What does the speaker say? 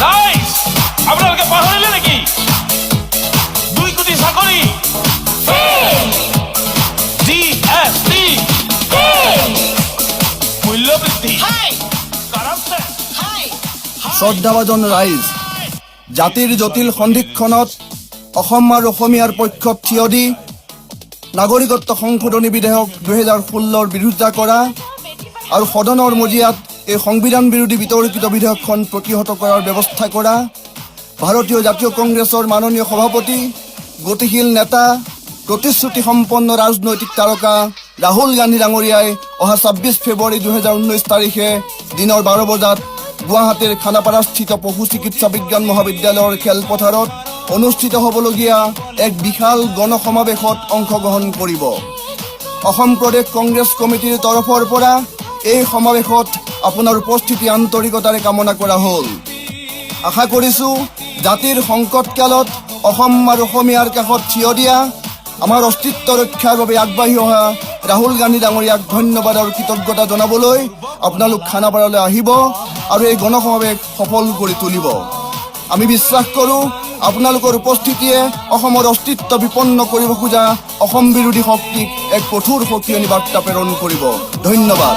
Nice আপোনালোকে পাহৰিলে নেকি 2 কোটি চাকৰি জিএসটি মূল্যবৃদ্ধি কাৰাপচন শ্ৰদ্ধাভাজন ৰাইজ জাতিৰ জটিল সন্ধিক্ষণত অসম আৰু অসমীয়াৰ পক্ষত থিয় দি নাগৰিকত্ব সংশোধনী বিধেয়ক 2016ৰ বিৰোধিতা কৰা আৰু সদনৰ মজিয়াত এই সংবিধান বিৰোধী বিতৰ্কিত বিধেয়কখন প্ৰতিহত কৰাৰ ব্যৱস্থা কৰা ভাৰতীয় জাতীয় কংগ্ৰেছৰ মাননীয় সভাপতি গতিশীল নেতা প্ৰতিশ্ৰুতি সম্পন্ন ৰাজনৈতিক তাৰকা ৰাহুল গান্ধী ডাঙৰীয়াই অহা 26 ফেব্ৰুৱাৰী 2019 তাৰিখে দিনৰ 12 বজাত গুৱাহাটীৰ খানাপাৰাস্থিত পশু চিকিৎসা বিজ্ঞান মহাবিদ্যালয়ৰ খেলপথাৰত অনুষ্ঠিত হ'বলগীয়া এক বিশাল গণসমাৱেশত অংশগ্ৰহণ কৰিব। অসম প্ৰদেশ কংগ্ৰেছ কমিটিৰ তৰফৰ পৰা এই সমাৱেশত আপোনাৰ উপস্থিতি আন্তৰিকতাৰে কামনা কৰা হ'ল। আশা কৰিছোঁ জাতিৰ সংকটকালত অসম আৰু অসমীয়াৰ কাষত থিয় দিয়া আমাৰ অস্তিত্ব ৰক্ষাৰ বাবে আগবাঢ়ি অহা ৰাহুল গান্ধী ডাঙৰীয়াক ধন্যবাদ আৰু কৃতজ্ঞতা জনাবলৈ আপোনালোক খানাপাৰালৈ আহিব আৰু এই গণসমাৱেশ সফল কৰি তুলিব। আমি বিশ্বাস কৰোঁ আপোনালোকৰ উপস্থিতিয়ে অসমৰ অস্তিত্ব বিপন্ন কৰিব খোজা অসম বিৰোধী শক্তিক এক কঠোৰ সকিয়নি বাৰ্তা প্ৰেৰণ কৰিব। ধন্যবাদ।